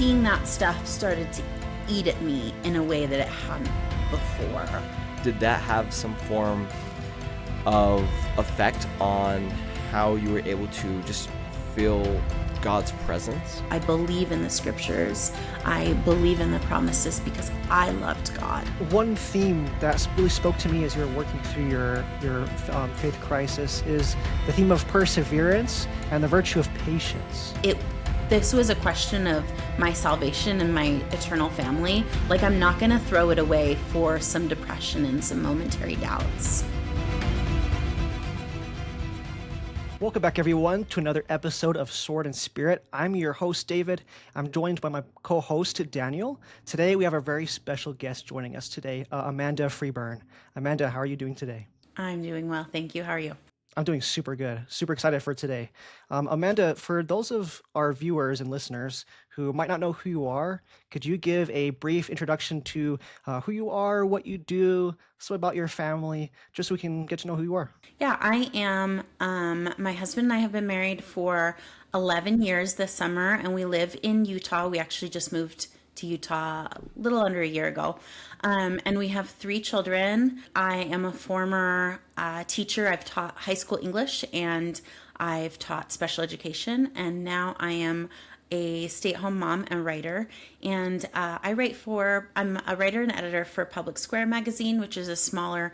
seeing that stuff started to eat at me in a way that it hadn't before. Did that have some form of effect on how you were able to just feel God's presence? I believe in the scriptures. I believe in the promises because I loved God. One theme that really spoke to me as you're working through your faith crisis is the theme of perseverance and the virtue of patience. This was a question of my salvation and my eternal family. Like, I'm not going to throw it away for some depression and some momentary doubts. Welcome back, everyone, to another episode of Sword and Spirit. I'm your host, David. I'm joined by my co-host, Daniel. Today, we have a very special guest joining us today, Amanda Freebairn. Amanda, how are you doing today? I'm doing well, thank you. How are you? I'm doing super good. Super excited for today. Amanda, for those of our viewers and listeners who might not know who you are, could you give a brief introduction to who you are, what you do, so about your family, just so we can get to know who you are? Yeah, I am. My husband and I have been married for 11 years this summer, and we live in Utah. We actually just moved to Utah a little under a year ago. And we have 3 children. I am a former teacher. I've taught high school English and I've taught special education. And now I am a stay-at-home mom and writer. And I'm a writer and editor for Public Square magazine, which is a smaller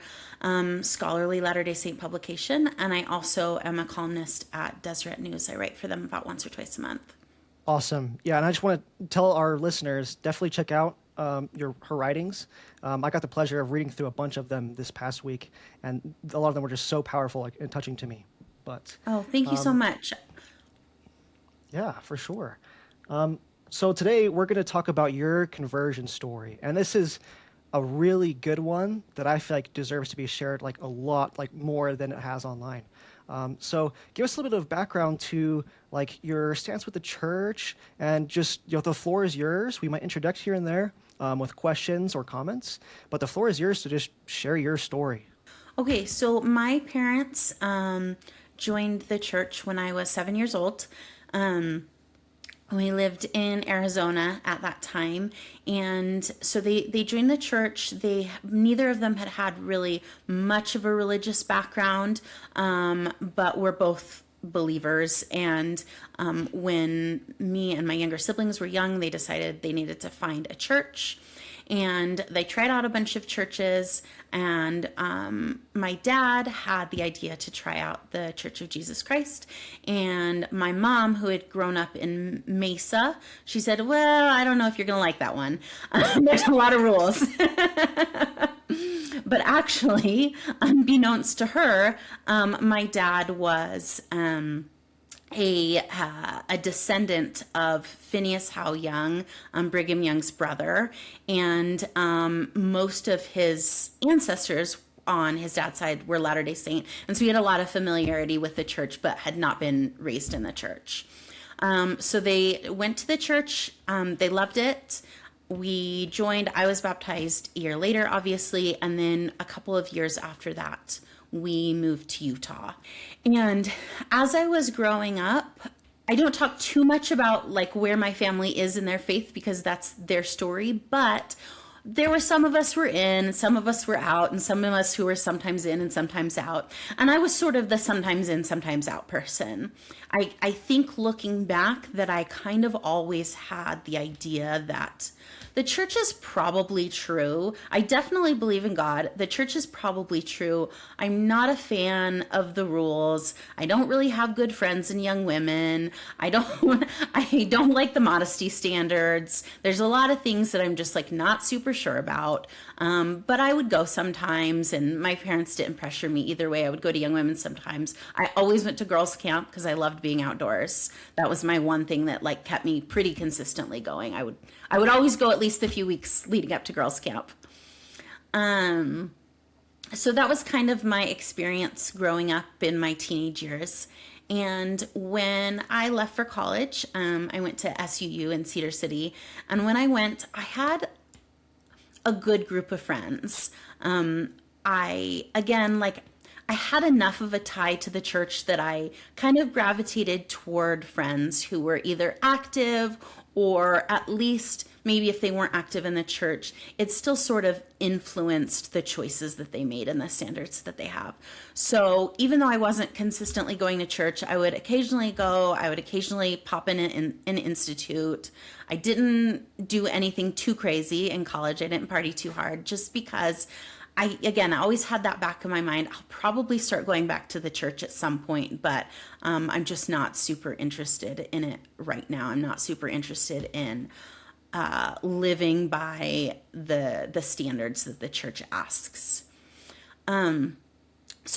scholarly Latter-day Saint publication. And I also am a columnist at Deseret News. I write for them about once or twice a month. Awesome. Yeah, and I just want to tell our listeners, definitely check out her writings. I got the pleasure of reading through a bunch of them this past week, and a lot of them were just so powerful and touching to me. But thank you so much. Yeah, for sure. So today we're going to talk about your conversion story, and this is a really good one that I feel like deserves to be shared like a lot, like more than it has online. So give us a little bit of background to like your stance with the church, and just, the floor is yours. We might interject here and there with questions or comments, but the floor is yours to just share your story. Okay, so my parents joined the church when I was 7 years old. We lived in Arizona at that time, and so they joined the church. Neither of them had really much of a religious background, but were both believers. And when me and my younger siblings were young, they decided they needed to find a church. And they tried out a bunch of churches, and my dad had the idea to try out the Church of Jesus Christ. And my mom, who had grown up in Mesa, she said, well, I don't know if you're going to like that one. There's a lot of rules. But actually, unbeknownst to her, my dad was a descendant of Phineas Howe Young, Brigham Young's brother, and most of his ancestors on his dad's side were Latter-day Saint, and so he had a lot of familiarity with the church, but had not been raised in the church. So they went to the church. They loved it. We joined. I was baptized a year later, obviously, and then a couple of years after that, we moved to Utah. And as I was growing up, I don't talk too much about like where my family is in their faith because that's their story, but there were some of us were in, some of us were out, and some of us who were sometimes in and sometimes out. And I was sort of the sometimes in, sometimes out person. I think looking back that I kind of always had the idea that the church is probably true. I definitely believe in God. The church is probably true. I'm not a fan of the rules. I don't really have good friends in young women. I don't like the modesty standards. There's a lot of things that I'm just like not super sure about. But I would go sometimes, and my parents didn't pressure me either way. I would go to young women sometimes. I always went to girls' camp because I loved being outdoors. That was my one thing that like kept me pretty consistently going. I would always go at least a few weeks leading up to girls' camp. So that was kind of my experience growing up in my teenage years. And when I left for college, I went to SUU in Cedar City. And when I went, I had a good group of friends. I had enough of a tie to the church that I kind of gravitated toward friends who were either active or at least maybe if they weren't active in the church, it still sort of influenced the choices that they made and the standards that they have. So even though I wasn't consistently going to church, I would occasionally go, I would occasionally pop in an institute. I didn't do anything too crazy in college. I didn't party too hard, just because I always had that back in my mind. I'll probably start going back to the church at some point, but I'm just not super interested in it right now. I'm not super interested in living by the standards that the church asks. So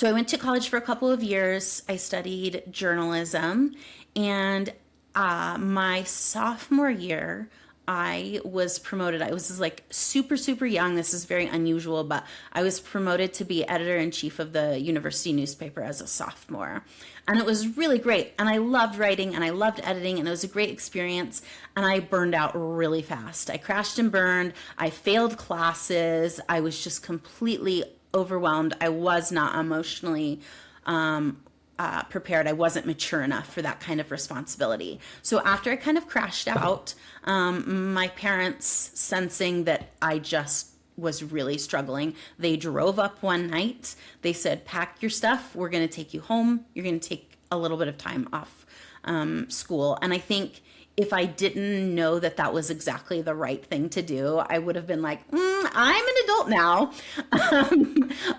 I went to college for a couple of years. I studied journalism, and my sophomore year, I was promoted. I was like super, super young. This is very unusual, but I was promoted to be editor-in-chief of the university newspaper as a sophomore. And it was really great. And I loved writing and I loved editing, and it was a great experience. And I burned out really fast. I crashed and burned. I failed classes. I was just completely overwhelmed. I was not emotionally prepared. I wasn't mature enough for that kind of responsibility. So after I kind of crashed out, my parents, sensing that I just was really struggling, they drove up one night. They said, pack your stuff. We're going to take you home. You're going to take a little bit of time off school. And I think if I didn't know that that was exactly the right thing to do, I would have been like, I'm an adult now.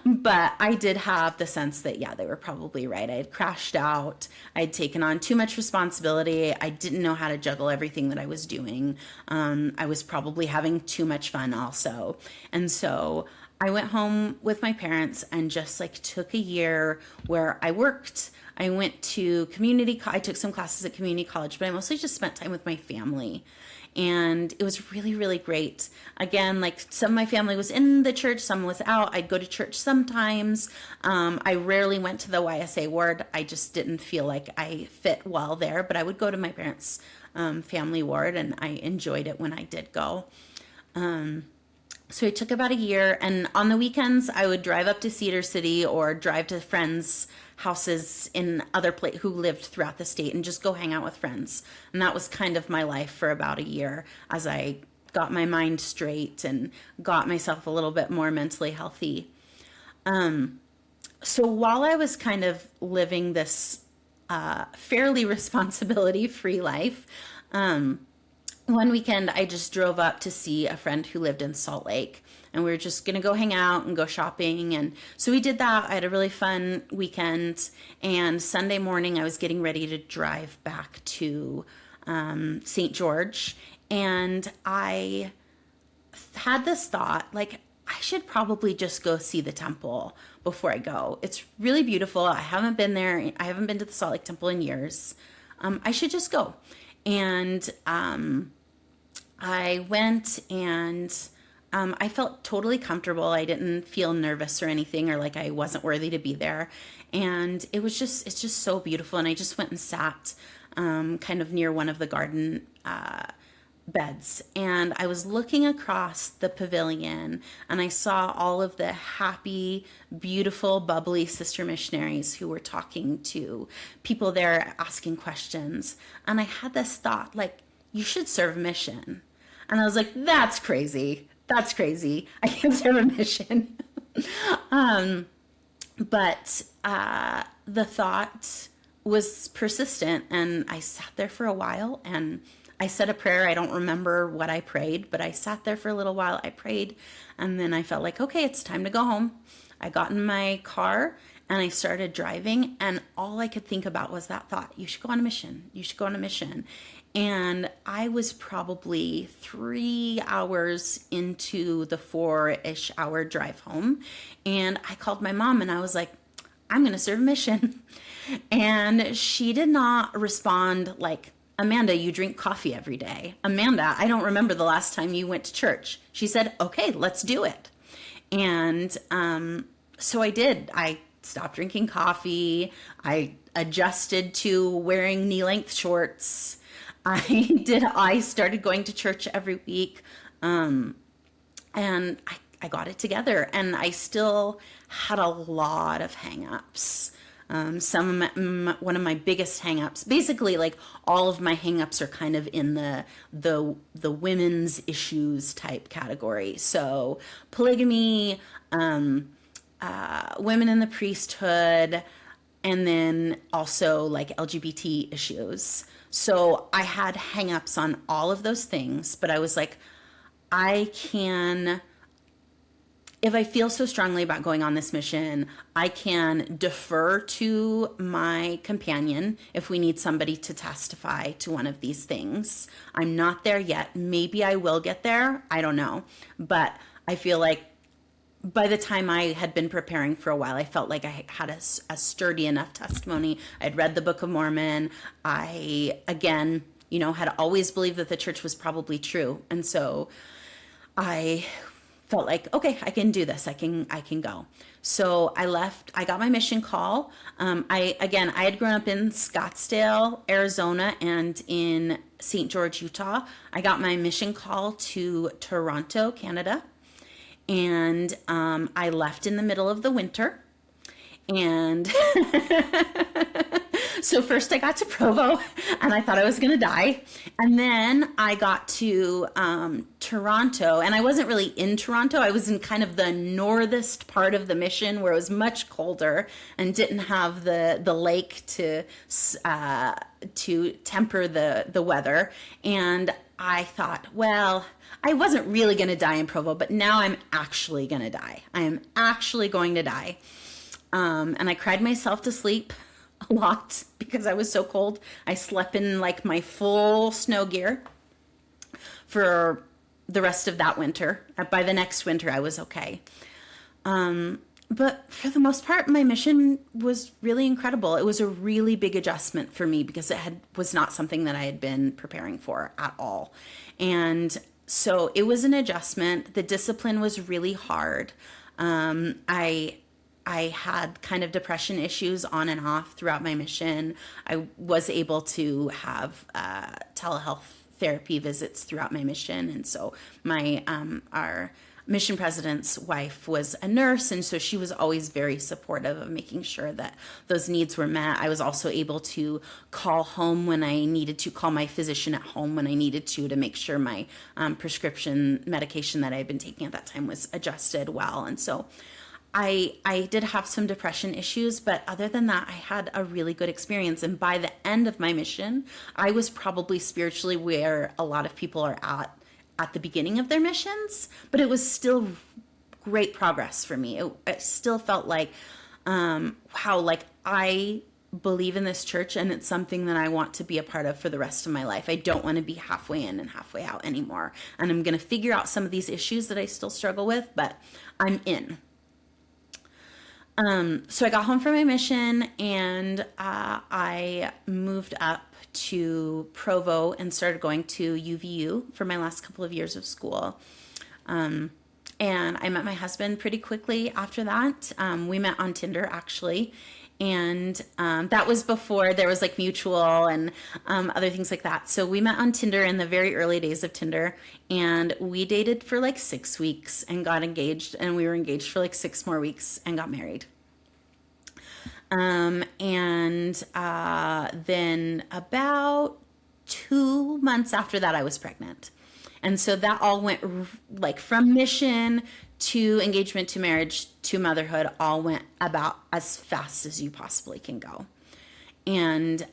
But I did have the sense that, yeah, they were probably right. I had crashed out. I had taken on too much responsibility. I didn't know how to juggle everything that I was doing. I was probably having too much fun also. And so I went home with my parents and just like took a year where I worked. I went to I took some classes at community college, but I mostly just spent time with my family. And it was really, really great. Again, like some of my family was in the church, some was out. I'd go to church sometimes. I rarely went to the YSA ward. I just didn't feel like I fit well there, but I would go to my parents' family ward, and I enjoyed it when I did go. So it took about a year, and on the weekends I would drive up to Cedar City or drive to friends' houses in other places who lived throughout the state and just go hang out with friends. And that was kind of my life for about a year as I got my mind straight and got myself a little bit more mentally healthy. So while I was kind of living this fairly responsibility-free life, one weekend I just drove up to see a friend who lived in Salt Lake, and we were just going to go hang out and go shopping. And so we did that. I had a really fun weekend, and Sunday morning I was getting ready to drive back to St. George, and I had this thought, like, I should probably just go see the temple before I go. It's really beautiful. I haven't been there. I haven't been to the Salt Lake Temple in years. I should just go. And I went, and I felt totally comfortable. I didn't feel nervous or anything, or like I wasn't worthy to be there. And it's just so beautiful. And I just went and sat kind of near one of the garden beds, and I was looking across the pavilion, and I saw all of the happy, beautiful, bubbly sister missionaries who were talking to people there, asking questions. And I had this thought, like, you should serve mission. And I was like, that's crazy. That's crazy. I can't serve a mission. But the thought was persistent, and I sat there for a while, and I said a prayer. I don't remember what I prayed, but I sat there for a little while. I prayed, and then I felt like, okay, it's time to go home. I got in my car and I started driving, and all I could think about was that thought: you should go on a mission. You should go on a mission. And I was probably 3 hours into the 4-ish hour drive home, and I called my mom and I was like, I'm going to serve a mission. And she did not respond like, Amanda, you drink coffee every day. Amanda, I don't remember the last time you went to church. She said, okay, let's do it. And so I did. I stopped drinking coffee. I adjusted to wearing knee-length shorts. I started going to church every week. And I got it together. And I still had a lot of hang-ups. One of my biggest hangups, basically, like all of my hangups are kind of in the women's issues type category. So polygamy, women in the priesthood, and then also like LGBT issues. So I had hangups on all of those things, but I was like, if I feel so strongly about going on this mission, I can defer to my companion if we need somebody to testify to one of these things. I'm not there yet. Maybe I will get there. I don't know. But I feel like by the time I had been preparing for a while, I felt like I had a sturdy enough testimony. I'd read the Book of Mormon. I, again, had always believed that the church was probably true. And so I felt like, okay, I can do this. I can go. So I left. I got my mission call. I had grown up in Scottsdale, Arizona, and in St. George, Utah. I got my mission call to Toronto, Canada. And I left in the middle of the winter. And so first I got to Provo and I thought I was going to die. And then I got to Toronto, and I wasn't really in Toronto. I was in kind of the northest part of the mission where it was much colder and didn't have the lake to temper the weather. And I thought, well, I wasn't really going to die in Provo, but now I'm actually going to die. I am actually going to die. And I cried myself to sleep a lot because I was so cold. I slept in like my full snow gear for the rest of that winter. By the next winter, I was okay. But for the most part, my mission was really incredible. It was a really big adjustment for me because was not something that I had been preparing for at all. And so it was an adjustment. The discipline was really hard. I had kind of depression issues on and off throughout my mission. I was able to have telehealth therapy visits throughout my mission. And so our mission president's wife was a nurse, and so she was always very supportive of making sure that those needs were met. I was also able to call home when I needed to, call my physician at home when I needed to make sure my prescription medication that I had been taking at that time was adjusted well. And so I did have some depression issues, but other than that, I had a really good experience. And by the end of my mission, I was probably spiritually where a lot of people are at the beginning of their missions, but it was still great progress for me. It still felt like, wow, like I believe in this church and it's something that I want to be a part of for the rest of my life. I don't want to be halfway in and halfway out anymore. And I'm going to figure out some of these issues that I still struggle with, but I'm in. So I got home from my mission and I moved up to Provo and started going to UVU for my last couple of years of school. And I met my husband pretty quickly after that. We met on Tinder, actually. And that was before there was like mutual and other things like that. So we met on Tinder in the very early days of Tinder, and we dated for like 6 weeks and got engaged, and we were engaged for like 6 more weeks and got married. Then about 2 months after that, I was pregnant. And so that all went like from mission to engagement to marriage to motherhood, all went about as fast as you possibly can go. And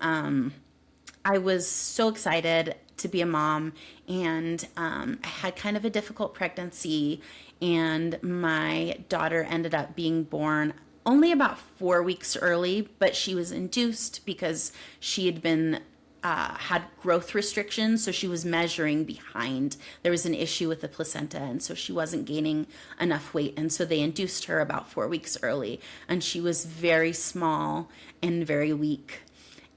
I was so excited to be a mom, and I had kind of a difficult pregnancy, and my daughter ended up being born only about 4 weeks early, but she was induced because she had been had growth restrictions, so she was measuring behind. There was an issue with the placenta, and so she wasn't gaining enough weight, and so they induced her about 4 weeks early, and she was very small and very weak.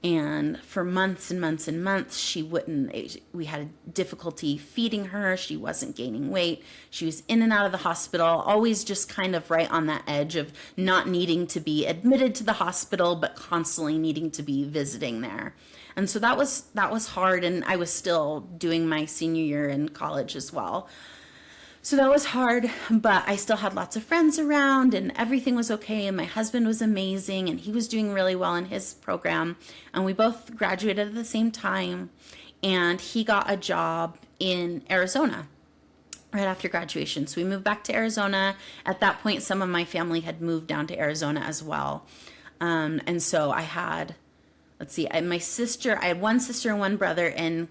And for months and months and months, we had difficulty feeding her. She wasn't gaining weight. She was in and out of the hospital, always just kind of right on that edge of not needing to be admitted to the hospital, but constantly needing to be visiting there. And so that was hard. And I was still doing my senior year in college as well. So that was hard, but I still had lots of friends around and everything was okay. And my husband was amazing and he was doing really well in his program. And we both graduated at the same time. And he got a job in Arizona right after graduation. So we moved back to Arizona. At that point, some of my family had moved down to Arizona as well. And so I had, I had one sister and one brother in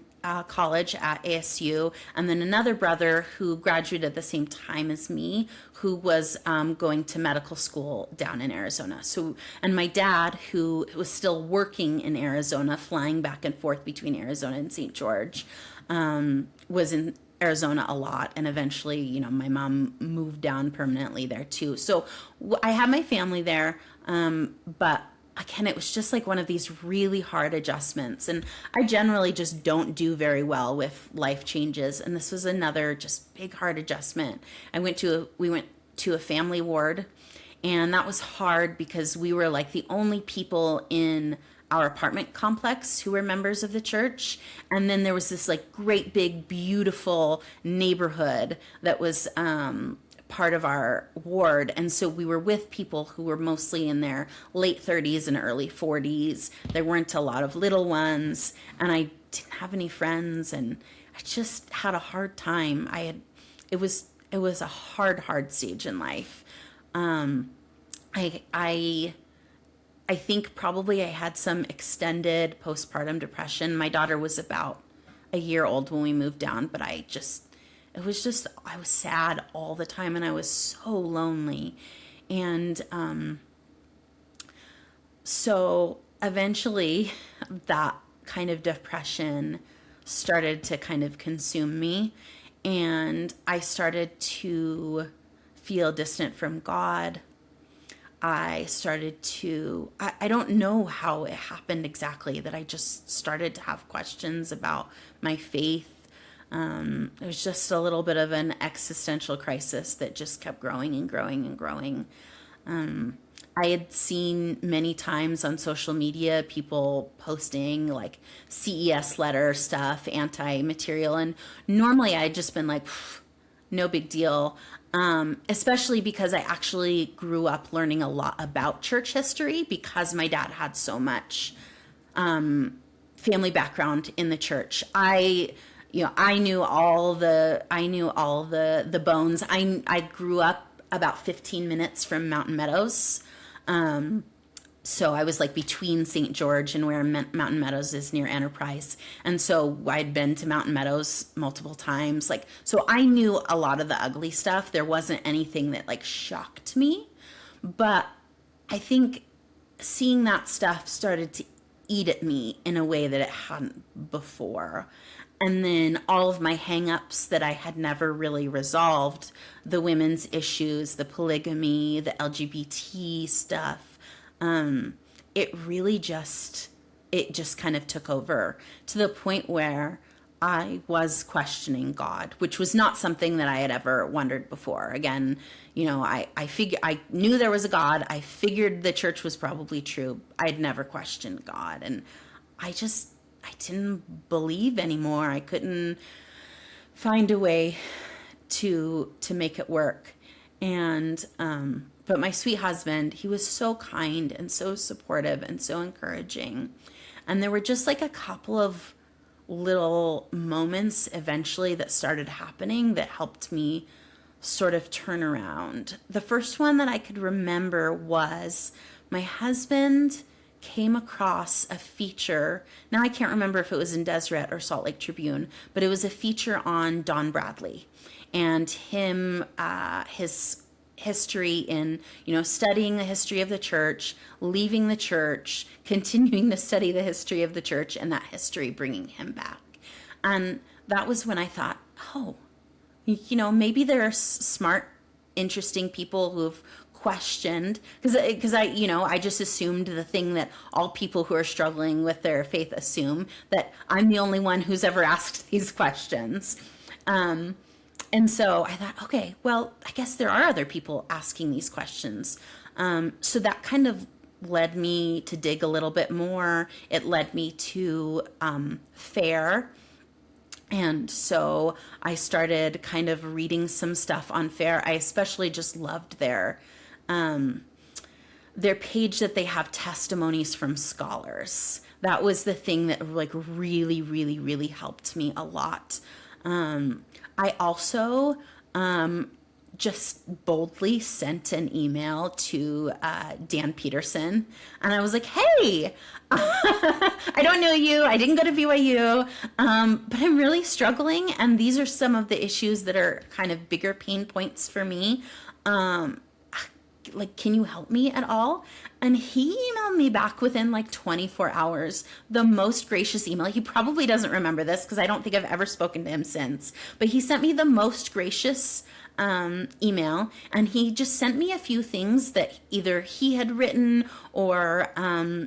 college at ASU, and then another brother who graduated at the same time as me, who was going to medical school down in Arizona. So, and my dad, who was still working in Arizona, flying back and forth between Arizona and St. George, was in Arizona a lot, and eventually, my mom moved down permanently there too. So I had my family there, but again, it was just like one of these really hard adjustments. And I generally just don't do very well with life changes. And this was another just big, hard adjustment. We went to a family ward, and that was hard because we were like the only people in our apartment complex who were members of the church. And then there was this like great big beautiful neighborhood that was part of our ward, and so we were with people who were mostly in their late 30s and early 40s. There weren't a lot of little ones, and I didn't have any friends, and I just had a hard time. It was a hard stage in life. I think probably I had some extended postpartum depression. My daughter was about a year old when we moved down, but I was sad all the time, and I was so lonely. And so eventually that kind of depression started to kind of consume me, and I started to feel distant from God. I started to, I don't know how it happened exactly, that I just started to have questions about my faith. It was just a little bit of an existential crisis that just kept growing and growing and growing. I had seen many times on social media people posting like CES letter stuff, anti-material, and normally I'd just been like, no big deal. Especially because I actually grew up learning a lot about church history because my dad had so much family background in the church. I knew all the bones. I grew up about 15 minutes from Mountain Meadows. So I was like between St. George and where Mountain Meadows is near Enterprise. And so I'd been to Mountain Meadows multiple times. So I knew a lot of the ugly stuff. There wasn't anything that like shocked me, but I think seeing that stuff started to eat at me in a way that it hadn't before. And then all of my hang-ups that I had never really resolved, the women's issues, the polygamy, the LGBT stuff, it just kind of took over to the point where I was questioning God, which was not something that I had ever wondered before. Again, I knew there was a God. I figured the church was probably true. I'd never questioned God. And I didn't believe anymore. I couldn't find a way to make it work. And, but my sweet husband, he was so kind and so supportive and so encouraging. And there were just like a couple of little moments eventually that started happening that helped me sort of turn around. The first one that I could remember was my husband came across a feature. Now I can't remember if it was in Deseret or Salt Lake Tribune, but it was a feature on Don Bradley and him, his history in, studying the history of the church, leaving the church, continuing to study the history of the church, and that history bringing him back. And that was when I thought, maybe there are smart, interesting people who've questioned, because I just assumed the thing that all people who are struggling with their faith assume, that I'm the only one who's ever asked these questions. And so I thought, okay, well, I guess there are other people asking these questions. So that kind of led me to dig a little bit more. It led me to FAIR, And so I started kind of reading some stuff on FAIR. I especially just loved their page that they have testimonies from scholars. That was the thing that like really, really, really helped me a lot. I also just boldly sent an email to Dan Peterson, and I was like, hey, I don't know you, I didn't go to BYU, but I'm really struggling, and these are some of the issues that are kind of bigger pain points for me. Like, can you help me at all? And he emailed me back within like 24 hours, the most gracious email. He probably doesn't remember this because I don't think I've ever spoken to him since, but he sent me the most gracious email, and he just sent me a few things that either he had written or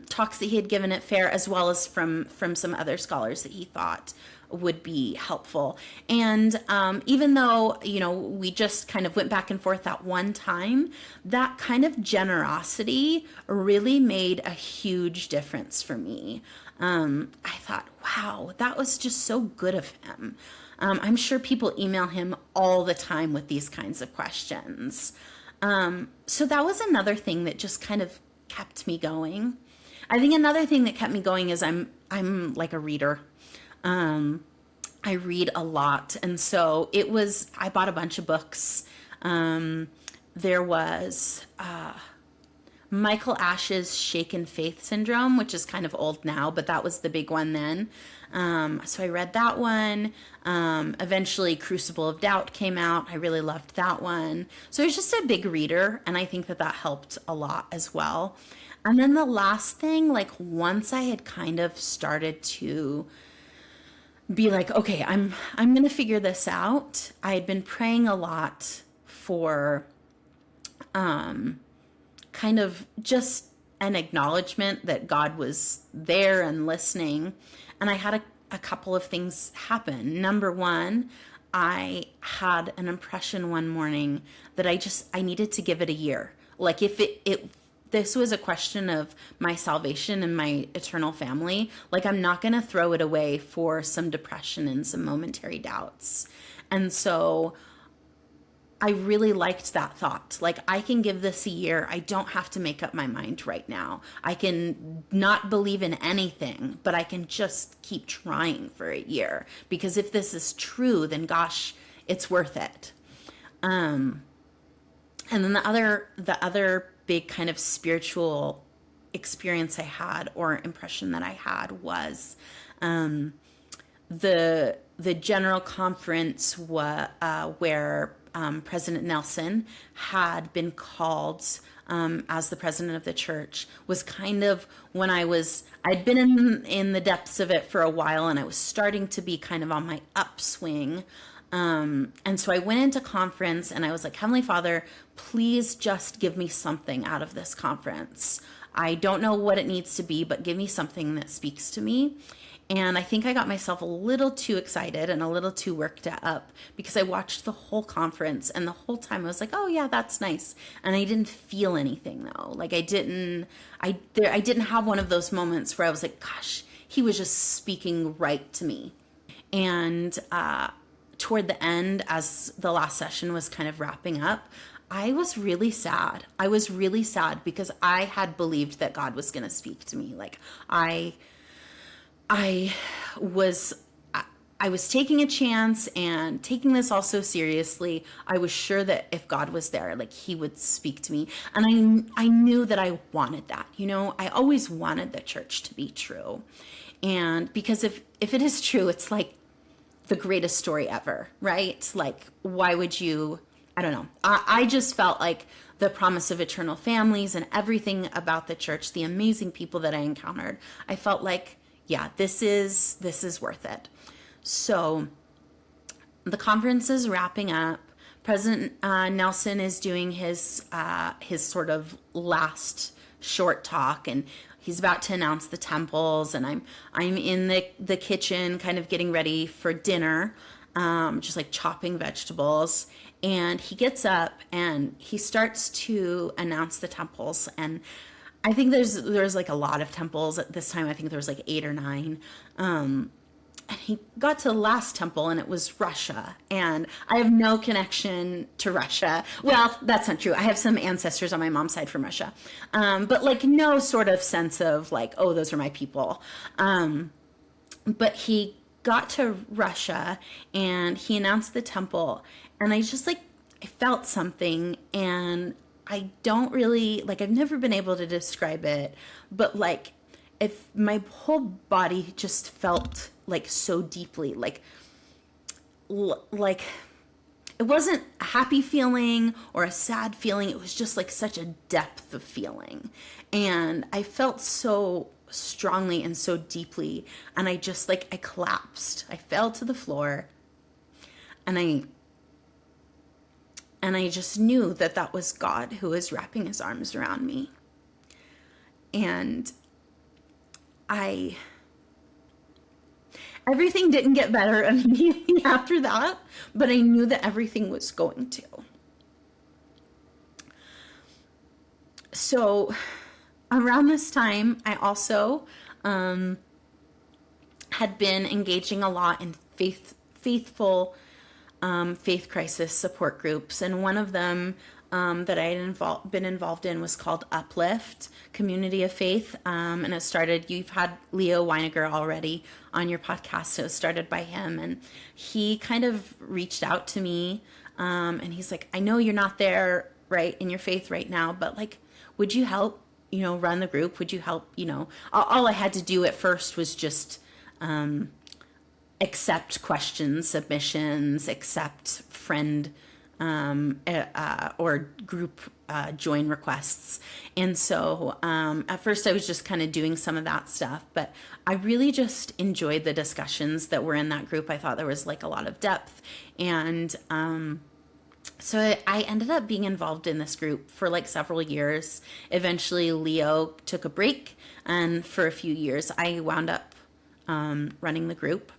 talks that he had given at FAIR, as well as from some other scholars that he thought would be helpful. And even though, we just kind of went back and forth that one time, that kind of generosity really made a huge difference for me. I thought, wow, that was just so good of him. I'm sure people email him all the time with these kinds of questions. So that was another thing that just kind of kept me going. I think another thing that kept me going is I'm like a reader. I read a lot. And so I bought a bunch of books. There was Michael Ash's Shaken Faith Syndrome, which is kind of old now, but that was the big one then. So I read that one. Eventually Crucible of Doubt came out. I really loved that one. So I was just a big reader, and I think that helped a lot as well. And then the last thing, like once I had kind of started to be like, okay, I'm going to figure this out. I had been praying a lot for kind of just an acknowledgement that God was there and listening. And I had a couple of things happen. Number one, I had an impression one morning that I needed to give it a year. Like if this was a question of my salvation and my eternal family, like I'm not going to throw it away for some depression and some momentary doubts. And so I really liked that thought. Like, I can give this a year. I don't have to make up my mind right now. I can not believe in anything, but I can just keep trying for a year, because if this is true, then gosh, it's worth it. And then the other big kind of spiritual experience I had, or impression that I had, was the general conference where President Nelson had been called as the president of the church, was kind of when I'd been in the depths of it for a while, and I was starting to be kind of on my upswing. And so I went into conference and I was like, Heavenly Father, please just give me something out of this conference. I don't know what it needs to be, but give me something that speaks to me. And I think I got myself a little too excited and a little too worked up, because I watched the whole conference, and the whole time I was like, oh yeah, that's nice. And I didn't feel anything though. Like I didn't have one of those moments where I was like, gosh, he was just speaking right to me. And, toward the end, as the last session was kind of wrapping up, I was really sad. I was really sad because I had believed that God was going to speak to me. Like I was taking a chance and taking this all so seriously. I was sure that if God was there, like he would speak to me. And I knew that I wanted that. I always wanted the church to be true. And because if it is true, it's like the greatest story ever, right? Like, why would you, I don't know. I just felt like the promise of eternal families and everything about the church, the amazing people that I encountered, I felt like, yeah, this is worth it. So the conference is wrapping up. President Nelson is doing his sort of last short talk, and he's about to announce the temples, and I'm in the kitchen kind of getting ready for dinner, just like chopping vegetables. And he gets up and he starts to announce the temples. And I think there's like a lot of temples at this time. I think there was like 8 or 9. and he got to the last temple, and it was Russia. And I have no connection to Russia. Well, that's not true. I have some ancestors on my mom's side from Russia. But like no sort of sense of like, oh, those are my people. But he got to Russia and he announced the temple. And I just like, I felt something, and I don't really, like, I've never been able to describe it, but like, if my whole body just felt like so deeply, like it wasn't a happy feeling or a sad feeling. It was just like such a depth of feeling. And I felt so strongly and so deeply. And I just like, I collapsed. I fell to the floor, and I just knew that that was God who was wrapping his arms around me. And everything didn't get better immediately after that, but I knew that everything was going to. So around this time, I also had been engaging a lot in faithful faith crisis support groups, and one of them that I had been involved in was called Uplift Community of Faith, and it started, you've had Leo Weiniger already on your podcast, it was started by him, and he kind of reached out to me, and he's like, I know you're not there right in your faith right now, but like, would you help, run the group? Would you help, all I had to do at first was just accept questions, submissions, accept friend or group join requests. And so at first I was just kind of doing some of that stuff, but I really just enjoyed the discussions that were in that group. I thought there was like a lot of depth. And so I ended up being involved in this group for like several years. Eventually Leo took a break, and for a few years I wound up running the group.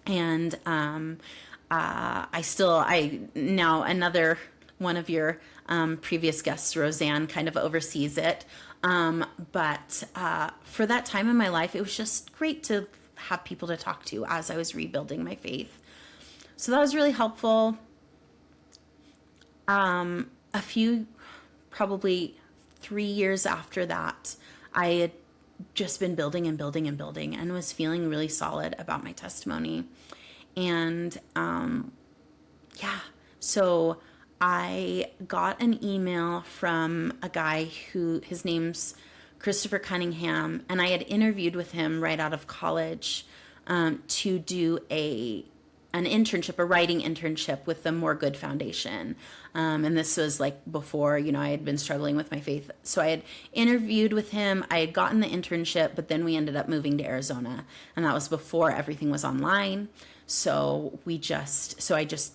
And now another one of your previous guests, Roseanne, kind of oversees it. But for that time in my life, it was just great to have people to talk to as I was rebuilding my faith. So that was really helpful. Probably 3 years after that, I had just been building and building and building, and was feeling really solid about my testimony. And so I got an email from a guy who, his name's Christopher Cunningham, and I had interviewed with him right out of college to do an internship, a writing internship with the More Good Foundation. And this was like before, I had been struggling with my faith. So I had interviewed with him, I had gotten the internship, but then we ended up moving to Arizona. And that was before everything was online. So I just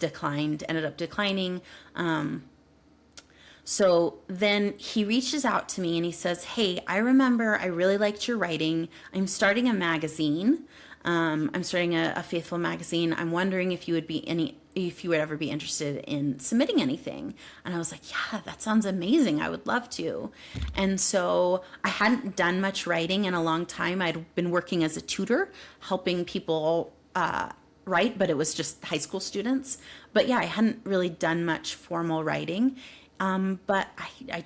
ended up declining. So then he reaches out to me and he says, hey, I remember I really liked your writing. I'm starting a magazine. I'm starting a faithful magazine. I'm wondering if you would ever be interested in submitting anything. And I was like, yeah, that sounds amazing. I would love to. And so I hadn't done much writing in a long time. I'd been working as a tutor, helping people write, but it was just high school students. But yeah, I hadn't really done much formal writing. But I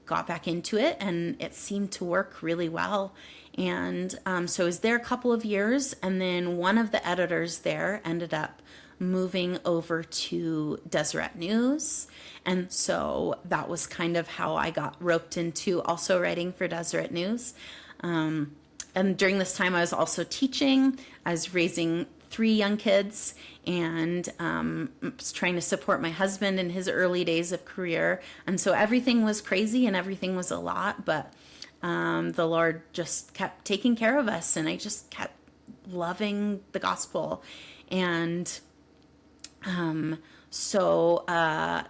got back into it, and it seemed to work really well. And so I was there a couple of years, and then one of the editors there ended up moving over to Deseret News. And so that was kind of how I got roped into also writing for Deseret News. And during this time, I was also teaching. I was raising 3 young kids, and was trying to support my husband in his early days of career. And so everything was crazy and everything was a lot, but the Lord just kept taking care of us, and I just kept loving the gospel. And so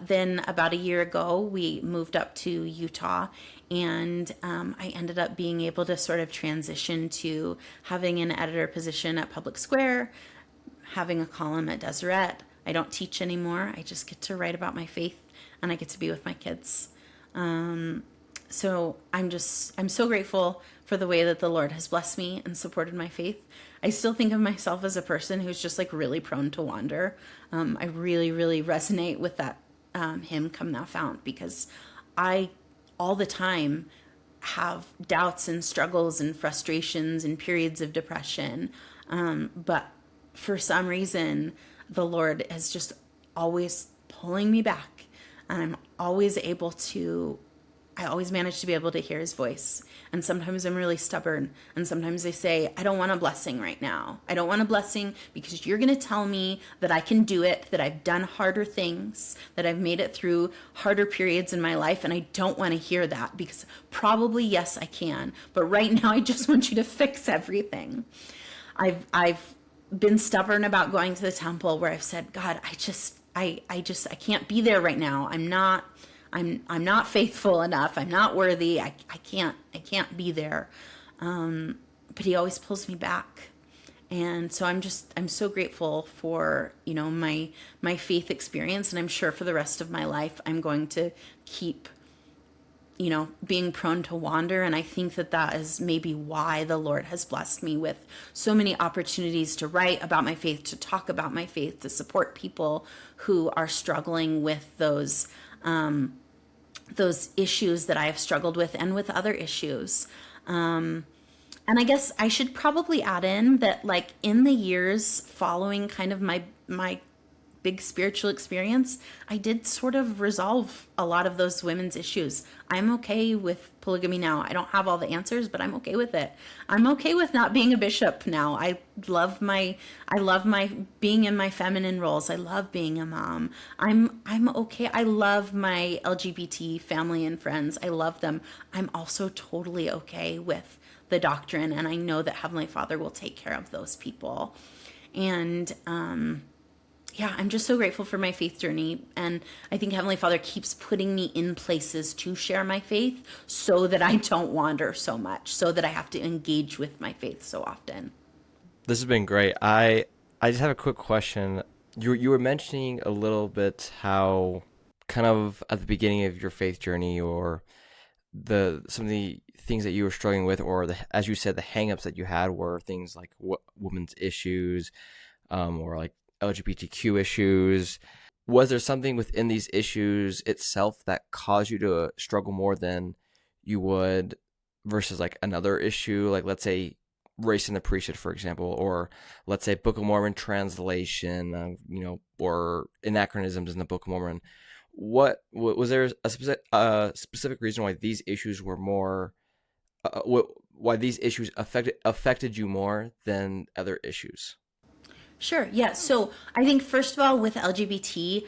then about a year ago, we moved up to Utah, and I ended up being able to sort of transition to having an editor position at Public Square, having a column at Deseret. I don't teach anymore. I just get to write about my faith, and I get to be with my kids. So I'm so grateful for the way that the Lord has blessed me and supported my faith. I still think of myself as a person who's just like really prone to wander. I really, really resonate with that hymn, Come Thou Fount, because I all the time have doubts and struggles and frustrations and periods of depression. But for some reason, the Lord is just always pulling me back. And I always manage to be able to hear his voice. And sometimes I'm really stubborn. And sometimes I say, I don't want a blessing right now. I don't want a blessing because you're going to tell me that I can do it, that I've done harder things, that I've made it through harder periods in my life. And I don't want to hear that because probably, yes, I can. But right now, I just want you to fix everything. I've been stubborn about going to the temple where I've said, God, I can't be there right now. I'm not faithful enough. I'm not worthy. I can't be there. But he always pulls me back. And so I'm so grateful for, my faith experience. And I'm sure for the rest of my life, I'm going to keep, being prone to wander. And I think that is maybe why the Lord has blessed me with so many opportunities to write about my faith, to talk about my faith, to support people who are struggling with those issues that I have struggled with and with other issues. And I guess I should probably add in that, like, in the years following kind of my big spiritual experience, I did sort of resolve a lot of those women's issues. I'm okay with polygamy now. I don't have all the answers, but I'm okay with it. I'm okay with not being a bishop now. I love my being in my feminine roles. I love being a mom. I'm okay. I love my LGBT family and friends. I love them. I'm also totally okay with the doctrine, and I know that Heavenly Father will take care of those people. And yeah, I'm just so grateful for my faith journey. And I think Heavenly Father keeps putting me in places to share my faith so that I don't wander so much, so that I have to engage with my faith so often. This has been great. I just have a quick question. You were mentioning a little bit how kind of at the beginning of your faith journey, or some of the things that you were struggling with, or as you said, the hangups that you had were things like women's issues, or like LGBTQ issues. Was there something within these issues itself that caused you to struggle more than you would versus like another issue, like let's say race in the priesthood, for example, or let's say Book of Mormon translation, or anachronisms in the Book of Mormon? What was there a specific reason why these issues were more, why these issues affected you more than other issues? Sure. Yeah. So I think first of all, with LGBT,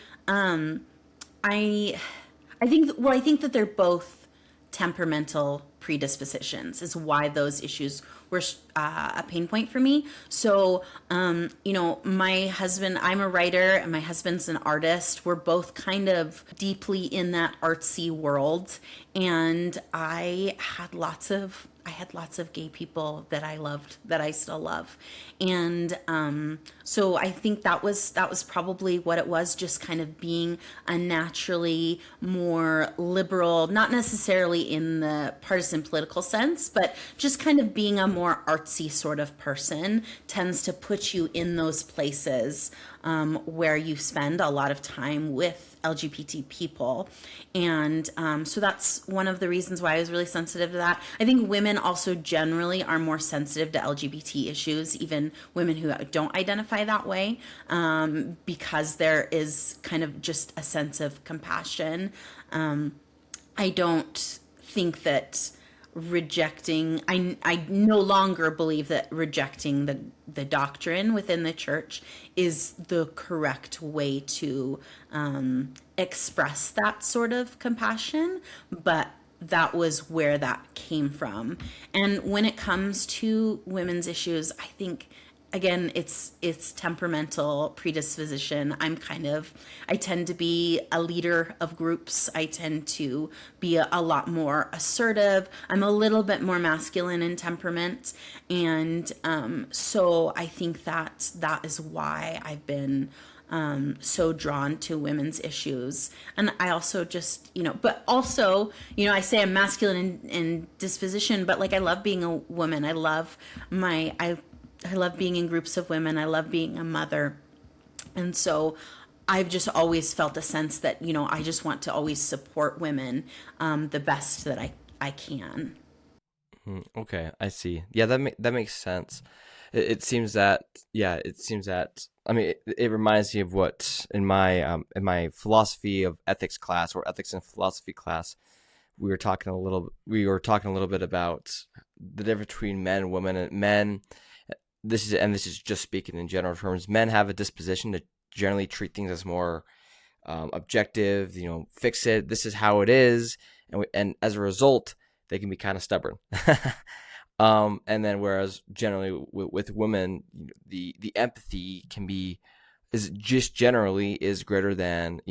I think that they're both temperamental predispositions is why those issues were a pain point for me. So, my husband, I'm a writer and my husband's an artist. We're both kind of deeply in that artsy world. And I had lots of gay people that I loved, that I still love. And so I think that was probably what it was, just kind of being a naturally more liberal, not necessarily in the partisan political sense, but just kind of being a more artsy sort of person tends to put you in those places where you spend a lot of time with LGBT people. And so that's one of the reasons why I was really sensitive to that. I think women also generally are more sensitive to LGBT issues, even women who don't identify that way, because there is kind of just a sense of compassion. I don't think that I no longer believe that rejecting the doctrine within the church is the correct way to express that sort of compassion, but that was where that came from. And when it comes to women's issues, I think, again, it's temperamental predisposition. I tend to be a leader of groups. I tend to be a lot more assertive. I'm a little bit more masculine in temperament. And so I think that is why I've been so drawn to women's issues. And I also just, but also, I say I'm masculine in disposition, but like I love being a woman. I love being in groups of women. I love being a mother. And so I've just always felt a sense that, I just want to always support women the best that I can. Okay, I see. Yeah, that makes sense. It seems that I mean it reminds me of what in my philosophy of ethics class or ethics and philosophy class we were talking a little bit about the difference between men and women. And men, this is just speaking in general terms, men have a disposition to generally treat things as more objective, fix it, this is how it is, and as a result they can be kind of stubborn. And then whereas generally with women, the empathy is greater than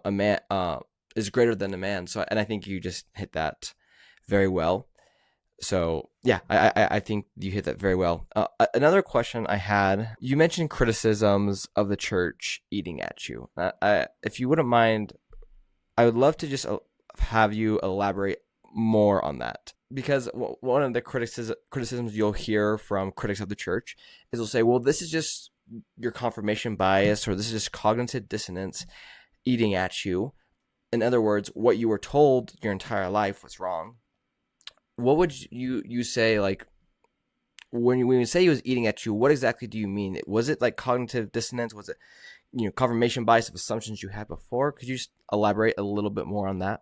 a man, is greater than a man. So, and I think you just hit that very well. So yeah, I think you hit that very well. Another question I had, you mentioned criticisms of the church eating at you. If you wouldn't mind, I would love to just have you elaborate more on that, because one of the criticisms you'll hear from critics of the church is they'll say, well, this is just your confirmation bias, or this is just cognitive dissonance eating at you. In other words, what you were told your entire life was wrong. What would you say, like, when you say he was eating at you, what exactly do you mean? Was it like cognitive dissonance? Was it confirmation bias of assumptions you had before? Could you just elaborate a little bit more on that?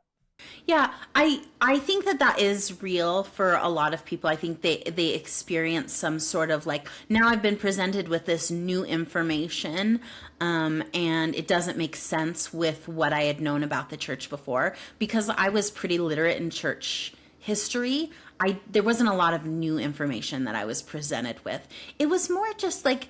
Yeah, I think that is real for a lot of people. I think they experience some sort of like, now I've been presented with this new information, and it doesn't make sense with what I had known about the church before, because I was pretty literate in church history. There wasn't a lot of new information that I was presented with. It was more just like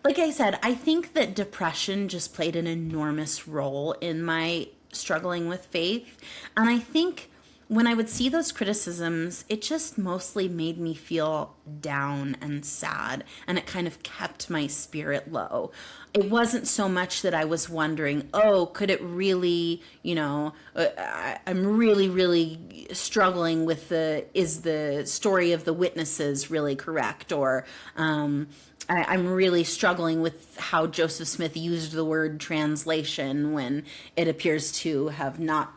I said, I think that depression just played an enormous role in my struggling with faith. And I think when I would see those criticisms, it just mostly made me feel down and sad, and it kind of kept my spirit low. It wasn't so much that I was wondering, oh, could it really, I'm really, really struggling with is the story of the witnesses really correct? Or, I'm really struggling with how Joseph Smith used the word translation when it appears to have not.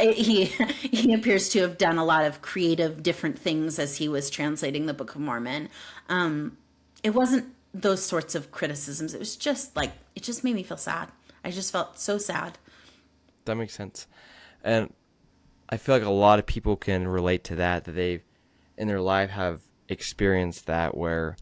He appears to have done a lot of creative different things as he was translating the Book of Mormon. It wasn't those sorts of criticisms. It was just like, it just made me feel sad. I just felt so sad. That makes sense. And I feel like a lot of people can relate to that they've in their life have experienced that, where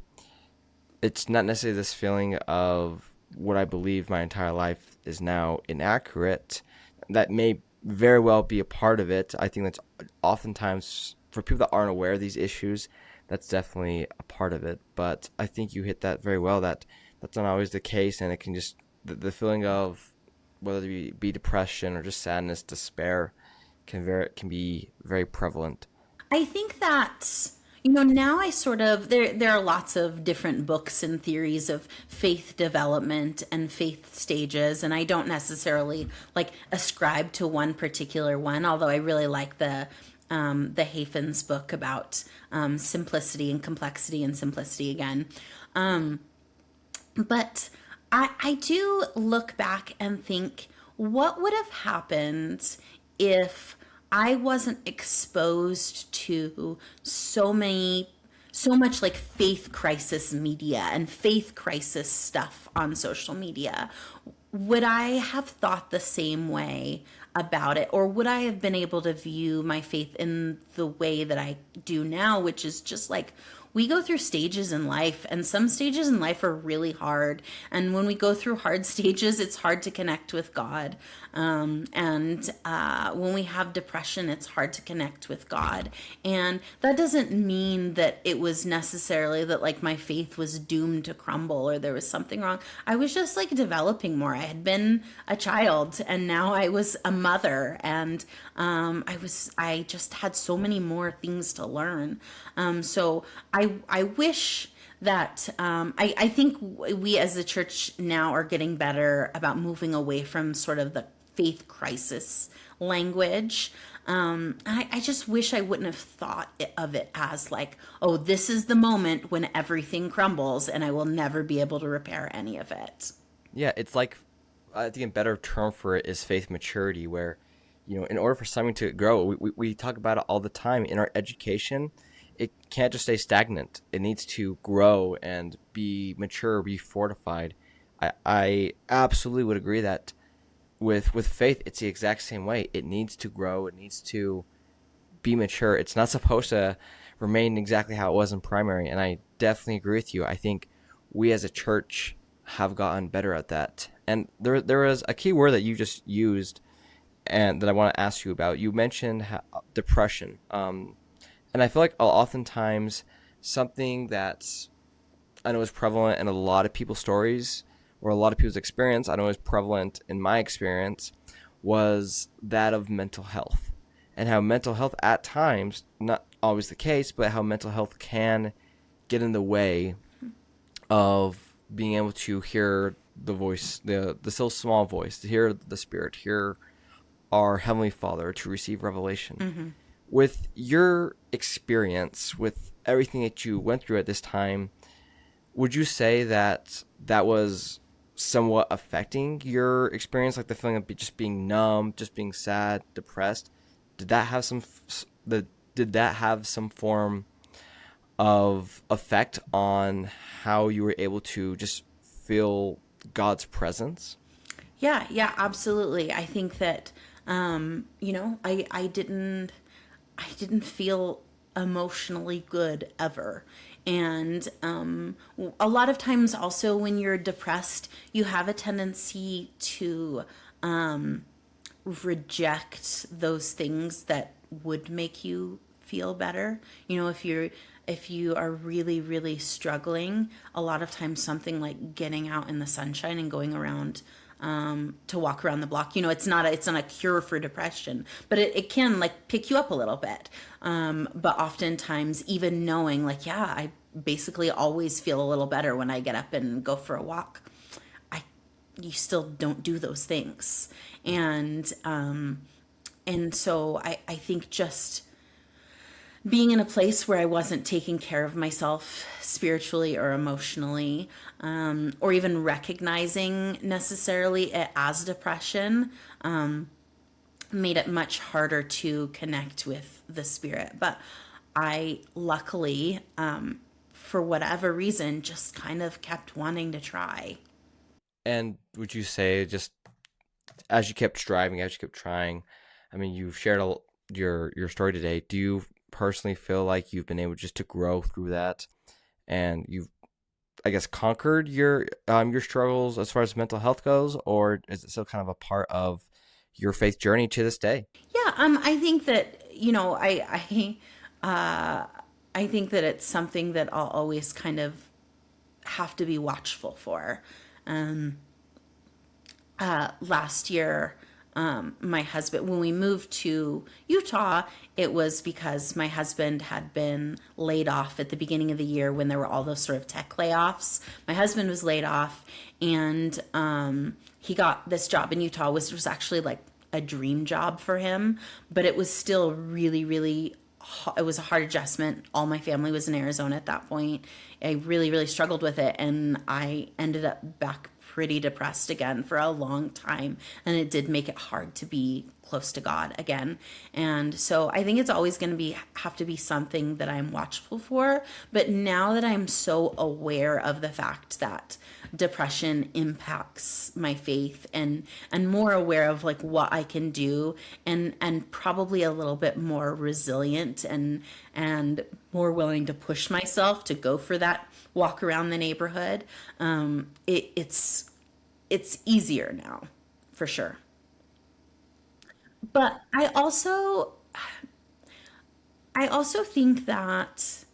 it's not necessarily this feeling of what I believe my entire life is now inaccurate. That may very well be a part of it. I think that's oftentimes, for people that aren't aware of these issues, that's definitely a part of it. But I think you hit that very well, that that's not always the case, and it can just, the feeling of whether it be depression or just sadness, despair, can be very prevalent. I think that, now I sort of, there are lots of different books and theories of faith development and faith stages, and I don't necessarily like ascribe to one particular one, although I really like the Hafin's book about simplicity and complexity and simplicity again. But I do look back and think, what would have happened if I wasn't exposed to so much like faith crisis media and faith crisis stuff on social media? Would I have thought the same way about it? Or would I have been able to view my faith in the way that I do now, which is just like, we go through stages in life, and some stages in life are really hard. And when we go through hard stages, it's hard to connect with God. And when we have depression, it's hard to connect with God. And that doesn't mean that it was necessarily that like my faith was doomed to crumble or there was something wrong. I was just like developing more. I had been a child, and now I was a mother, and I just had so many more things to learn. So I wish that I think we as the church now are getting better about moving away from sort of the faith crisis language. I just wish I wouldn't have thought of it as like, oh, this is the moment when everything crumbles and I will never be able to repair any of it. Yeah, it's like I think a better term for it is faith maturity, where in order for something to grow, we talk about it all the time in our education. It can't just stay stagnant. It needs to grow and be mature, be fortified. I absolutely would agree that with faith, it's the exact same way. It needs to grow. It needs to be mature. It's not supposed to remain exactly how it was in primary. And I definitely agree with you. I think we as a church have gotten better at that. And there was a key word that you just used and that I want to ask you about. You mentioned depression. And I feel like oftentimes something that's I know is prevalent in a lot of people's stories or a lot of people's experience, I know is prevalent in my experience, was that of mental health. And how mental health at times, not always the case, but how mental health can get in the way of being able to hear the voice, the still small voice, to hear the Spirit, hear our Heavenly Father, to receive revelation. With your experience, with everything that you went through at this time, would you say that that was somewhat affecting your experience, like the feeling of just being numb, just being sad, depressed? Did that have did that have some form of effect on how you were able to just feel God's presence? Yeah, yeah, absolutely. I think that I didn't feel emotionally good ever. And a lot of times, also, when you're depressed, you have a tendency to reject those things that would make you feel better. If you are really, really struggling, a lot of times something like getting out in the sunshine and going around to walk around the block. It's not a cure for depression, but it can like pick you up a little bit. But oftentimes, even knowing like, yeah, I basically always feel a little better when I get up and go for a walk. I You still don't do those things, and so I think just being in a place where I wasn't taking care of myself spiritually or emotionally, or even recognizing necessarily it as depression, made it much harder to connect with the Spirit. But I luckily, for whatever reason, just kind of kept wanting to try. And would you say, just as you kept striving, as you kept trying, I mean, you've shared your story today. Do you personally feel like you've been able just to grow through that, and you've, I guess, conquered your struggles as far as mental health goes, or is it still kind of a part of your faith journey to this day? Yeah, I think that I think that it's something that I'll always kind of have to be watchful for. Um, Last year, my husband, when we moved to Utah, it was because my husband had been laid off at the beginning of the year when there were all those sort of tech layoffs. My husband was laid off, and he got this job in Utah, which was actually like a dream job for him, but it was still really, really it was a hard adjustment. All my family was in Arizona at that point. I really, really struggled with it, and I ended up back pretty depressed again for a long time, and it did make it hard to be close to God again. And so I think it's always going to have to be something that I'm watchful for. But now that I'm so aware of the fact that depression impacts my faith, and more aware of like what I can do, and probably a little bit more resilient, and more willing to push myself to go for that walk around the neighborhood, it's easier now, for sure. But I also think that,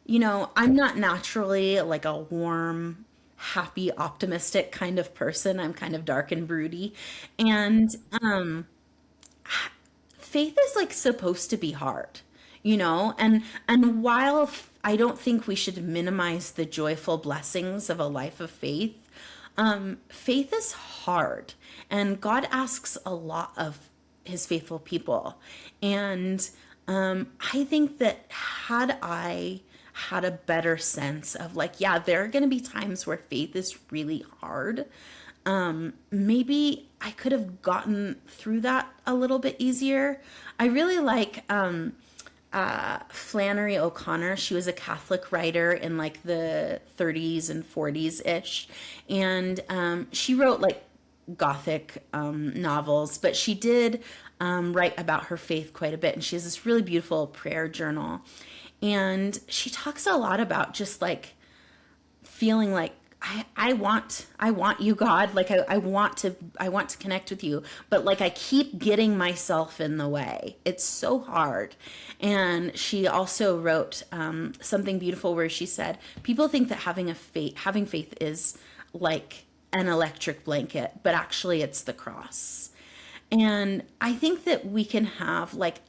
I'm not naturally like a warm, happy, optimistic kind of person. I'm kind of dark and broody. And faith is like supposed to be hard, and while I don't think we should minimize the joyful blessings of a life of faith. Faith is hard, and God asks a lot of his faithful people. And I think that had I had a better sense of like, yeah, there are going to be times where faith is really hard, maybe I could have gotten through that a little bit easier. I really like Flannery O'Connor. She was a Catholic writer in like the 30s and 40s ish. And she wrote like Gothic novels, but she did write about her faith quite a bit. And she has this really beautiful prayer journal. And she talks a lot about just like feeling like I want you, God. Like I want to connect with you, but like I keep getting myself in the way. It's so hard. And she also wrote something beautiful where she said, people think that having faith is like an electric blanket, but actually it's the cross. And I think that we can have like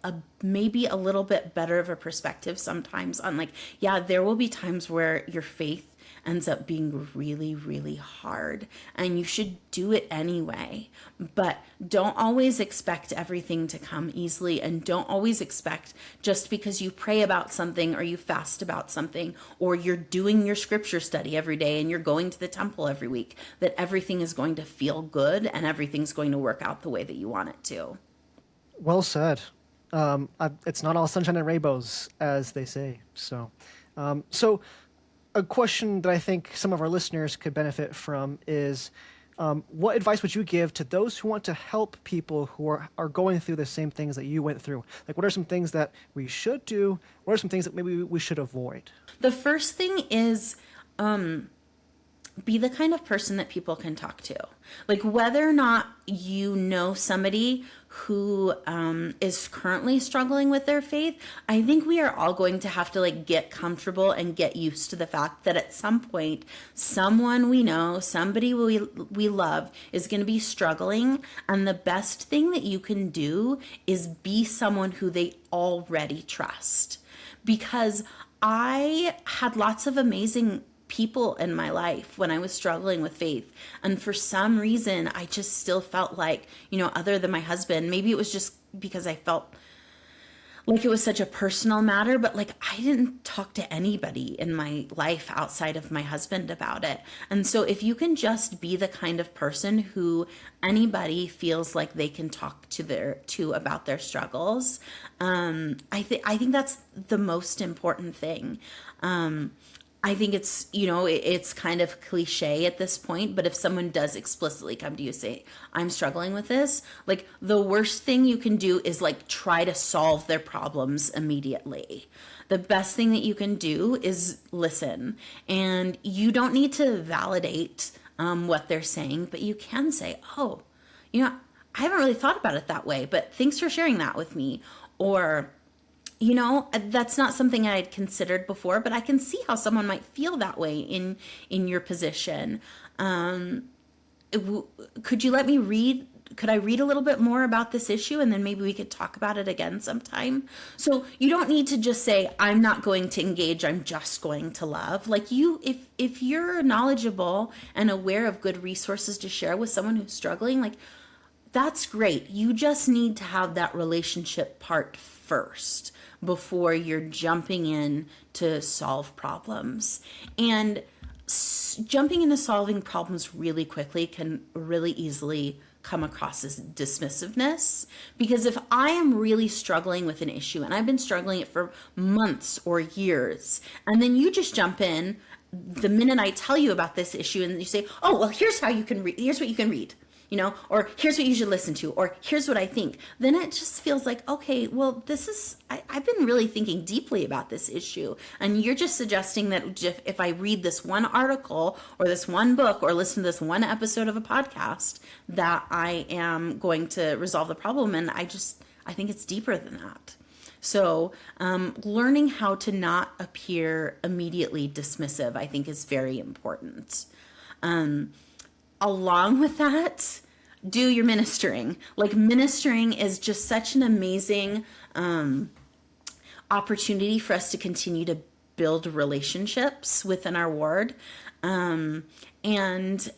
maybe a little bit better of a perspective sometimes on like, yeah, there will be times where your faith ends up being really, really hard and you should do it anyway. But don't always expect everything to come easily, and don't always expect just because you pray about something or you fast about something or you're doing your scripture study every day and you're going to the temple every week that everything is going to feel good and everything's going to work out the way that you want it to. Well said. It's not all sunshine and rainbows, as they say. So a question that I think some of our listeners could benefit from is, what advice would you give to those who want to help people who are going through the same things that you went through? Like, what are some things that we should do? What are some things that maybe we should avoid? The first thing is be the kind of person that people can talk to. Like whether or not you know somebody who is currently struggling with their faith, I think we are all going to have to like get comfortable and get used to the fact that at some point, someone we know, somebody we love is going to be struggling. And the best thing that you can do is be someone who they already trust. Because I had lots of amazing people in my life when I was struggling with faith. And for some reason, I just still felt like, other than my husband, maybe it was just because I felt like it was such a personal matter, but like I didn't talk to anybody in my life outside of my husband about it. And so if you can just be the kind of person who anybody feels like they can talk to about their struggles, I think that's the most important thing. I think it's kind of cliche at this point, but if someone does explicitly come to you and say, I'm struggling with this, like the worst thing you can do is like try to solve their problems immediately. The best thing that you can do is listen, and you don't need to validate what they're saying, but you can say, oh, I haven't really thought about it that way, but thanks for sharing that with me. Or, that's not something I had considered before, but I can see how someone might feel that way in your position. Could you let me read? Could I read a little bit more about this issue, and then maybe we could talk about it again sometime? So you don't need to just say, I'm not going to engage, I'm just going to love. Like if you're knowledgeable and aware of good resources to share with someone who's struggling, like that's great. You just need to have that relationship part first before you're jumping in to solve problems. And jumping into solving problems really quickly can really easily come across as dismissiveness. Because if I am really struggling with an issue and I've been struggling it for months or years, and then you just jump in the minute I tell you about this issue and you say, oh, well, here's how you can read, here's what you can read. Or here's what you should listen to, or here's what I think. Then it just feels like, okay, well, I've been really thinking deeply about this issue. And you're just suggesting that if I read this one article or this one book or listen to this one episode of a podcast, that I am going to resolve the problem. And I think it's deeper than that. So learning how to not appear immediately dismissive, I think, is very important. Along with that, do your ministering. Like ministering is just such an amazing opportunity for us to continue to build relationships within our ward. And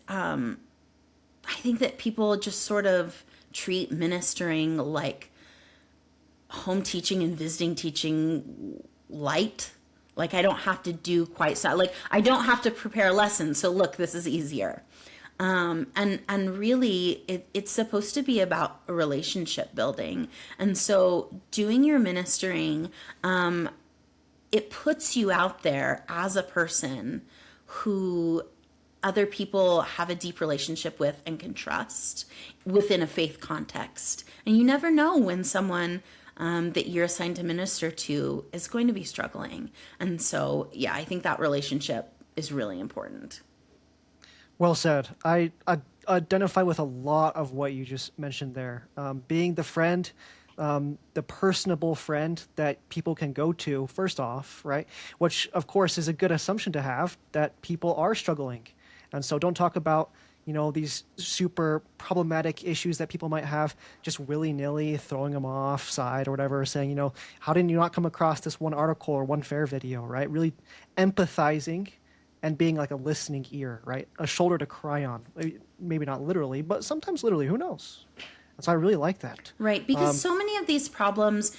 I think that people just sort of treat ministering like home teaching and visiting teaching light. Like I don't have to do quite so, like I don't have to prepare a lesson. So look, this is easier. And really it's supposed to be about a relationship building. And so doing your ministering, it puts you out there as a person who other people have a deep relationship with and can trust within a faith context. And you never know when someone that you're assigned to minister to is going to be struggling. And so, yeah, I think that relationship is really important. Well said. I identify with a lot of what you just mentioned there. Being the friend, the personable friend that people can go to, first off, right? Which, of course, is a good assumption to have, that people are struggling. And so don't talk about, these super problematic issues that people might have just willy-nilly throwing them offside or whatever, saying, how didn't you not come across this one article or one fair video, right? Really empathizing and being like a listening ear, right? A shoulder to cry on. Maybe not literally, but sometimes literally, who knows? And so I really like that. Right, because so many of these problems,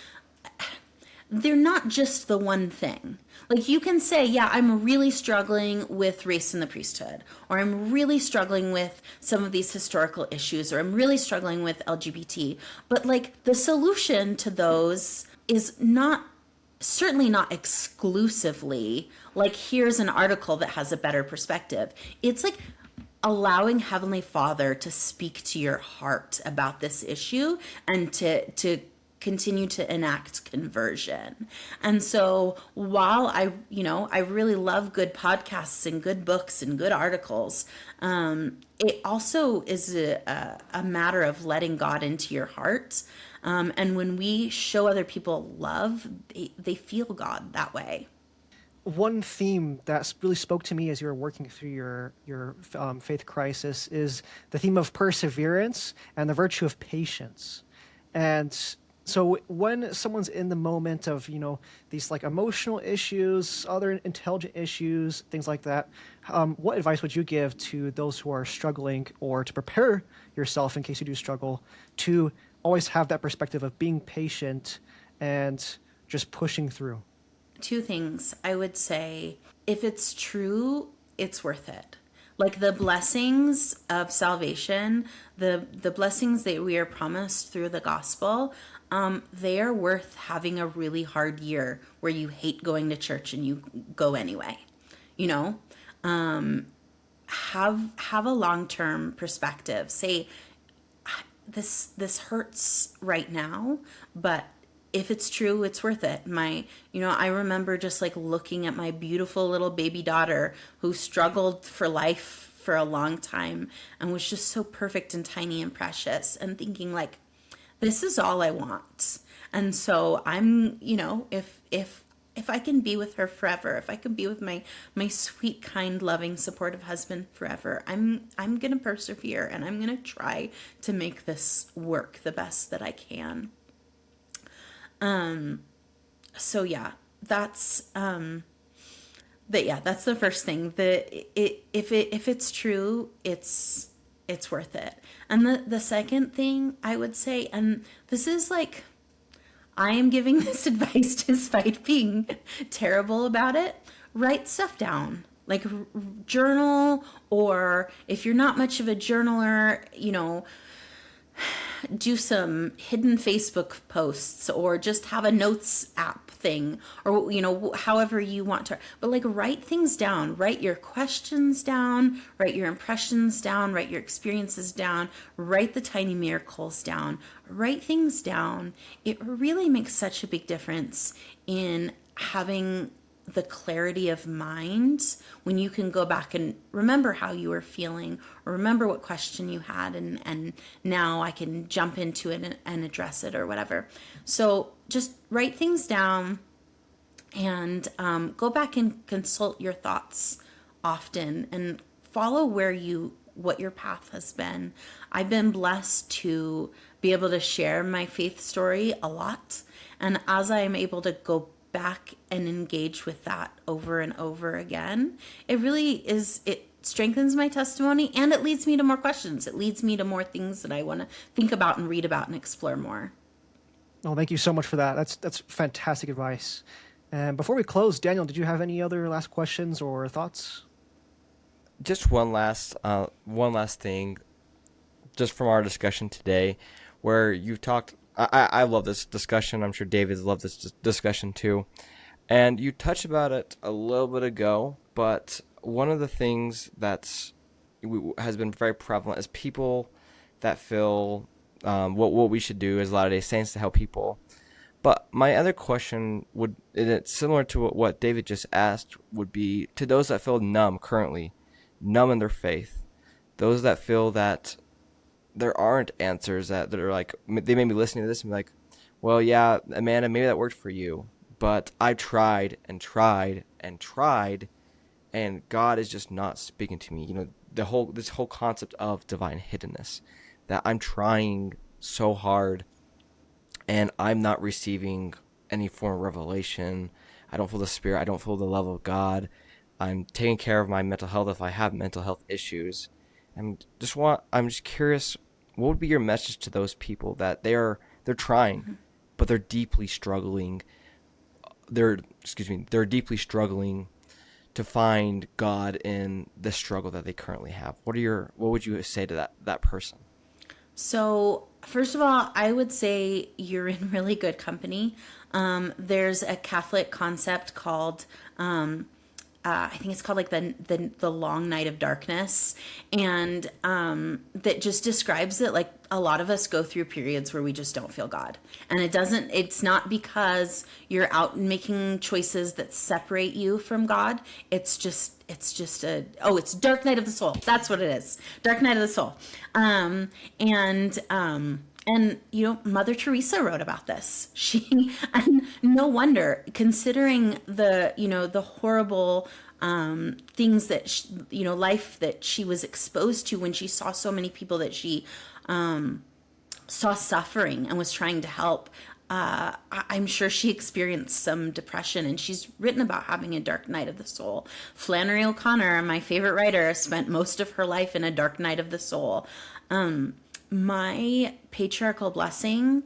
they're not just the one thing. Like you can say, yeah, I'm really struggling with race in the priesthood, or I'm really struggling with some of these historical issues, or I'm really struggling with LGBT. But like the solution to those is certainly not exclusively like here's an article that has a better perspective. It's like allowing Heavenly Father to speak to your heart about this issue and to continue to enact conversion. And so while I really love good podcasts and good books and good articles, it also is a matter of letting God into your heart. And when we show other people love, they feel God that way. One theme that really spoke to me as you were working through your faith crisis is the theme of perseverance and the virtue of patience. And so when someone's in the moment of, these like emotional issues, other intelligent issues, things like that, what advice would you give to those who are struggling, or to prepare yourself in case you do struggle, to always have that perspective of being patient and just pushing through? Two things. I would say, if it's true, it's worth it. Like the blessings of salvation, the blessings that we are promised through the gospel, they are worth having a really hard year where you hate going to church and you go anyway. Have a long-term perspective. Say, this hurts right now, but if it's true, it's worth it. I remember just like looking at my beautiful little baby daughter who struggled for life for a long time and was just so perfect and tiny and precious, and thinking like, this is all I want. And so I'm, if I can be with her forever, if I can be with my sweet, kind, loving, supportive husband forever, I'm going to persevere, and I'm going to try to make this work the best that I can. So yeah, that's the first thing. If it's true, it's worth it. And the second thing I would say, and this is like, I am giving this advice despite being terrible about it, write stuff down. Like journal, or if you're not much of a journaler, do some hidden Facebook posts, or just have a notes app thing, or however you want to, but like write things down, write your questions down, write your impressions down, write your experiences down, write the tiny miracles down, write things down. It really makes such a big difference in having the clarity of mind when you can go back and remember how you were feeling, or remember what question you had, and now I can jump into it and address it or whatever. So just write things down, and go back and consult your thoughts often, and follow what your path has been. I've been blessed to be able to share my faith story a lot, and as I am able to go back and engage with that over and over again, it really is, it strengthens my testimony, and it leads me to more questions. It leads me to more things that I want to think about and read about and explore more. Oh, thank you so much for that. That's fantastic advice. And before we close, Daniel, did you have any other last questions or thoughts? Just one last thing, just from our discussion today, where you talked. I love this discussion. I'm sure David's loved this discussion too. And you touched about it a little bit ago, but one of the things has been very prevalent is people that feel what we should do as Latter-day Saints to help people. But my other question and it's similar to what David just asked, would be to those that feel numb currently, numb in their faith, those that feel that there aren't answers, that are like, they may be listening to this and be like, well, yeah, Amanda, maybe that worked for you, but I tried and tried and tried, and God is just not speaking to me. This whole concept of divine hiddenness, that I'm trying so hard and I'm not receiving any form of revelation. I don't feel the Spirit. I don't feel the love of God. I'm taking care of my mental health if I have mental health issues. I'm just curious, what would be your message to those people that they're trying, but they're deeply struggling. They're deeply struggling to find God in the struggle that they currently have. What would you say to that person? So, first of all, I would say you're in really good company. There's a Catholic concept called, I think it's called like the long night of darkness, and that just describes it. Like, a lot of us go through periods where we just don't feel God, and it's not because you're out making choices that separate you from God. It's dark night of the soul. That's what it is. Dark night of the soul. And Mother Teresa wrote about this. And no wonder, considering the horrible things that life that she was exposed to when she saw so many people that she saw suffering and was trying to help. I'm sure she experienced some depression, and she's written about having a dark night of the soul. Flannery O'Connor, my favorite writer, spent most of her life in a dark night of the soul. My patriarchal blessing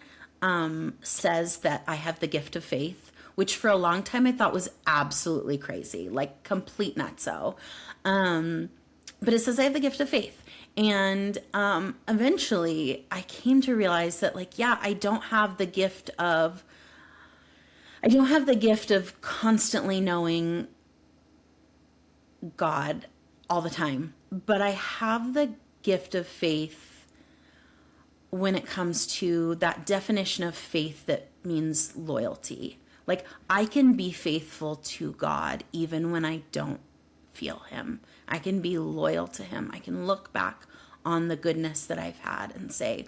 says that I have the gift of faith, which for a long time I thought was absolutely crazy, like complete nutso. But it says I have the gift of faith. And eventually I came to realize that, I don't have the gift of constantly knowing God all the time, but I have the gift of faith when it comes to that definition of faith that means loyalty. Like, I can be faithful to God even when I don't feel him. I can be loyal to him. I can look back on the goodness that I've had and say,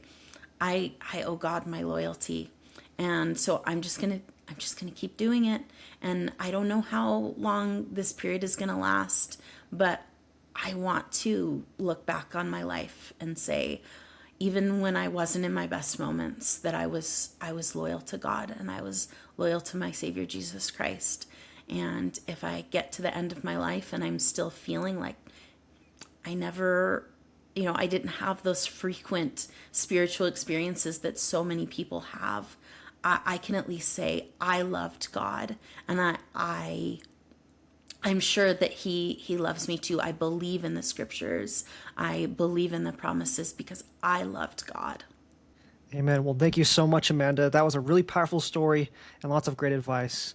I owe God my loyalty. And so I'm just going to keep doing it. And I don't know how long this period is going to last, but I want to look back on my life and say, even when I wasn't in my best moments, that I was loyal to God, and I was loyal to my Savior, Jesus Christ. And if I get to the end of my life and I'm still feeling like I didn't have those frequent spiritual experiences that so many people have, I can at least say I loved God, and I'm sure that he loves me too. I believe in the scriptures. I believe in the promises because I loved God. Amen. Well, thank you so much, Amanda. That was a really powerful story and lots of great advice.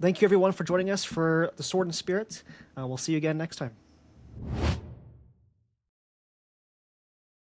Thank you, everyone, for joining us for The Sword and Spirit. We'll see you again next time.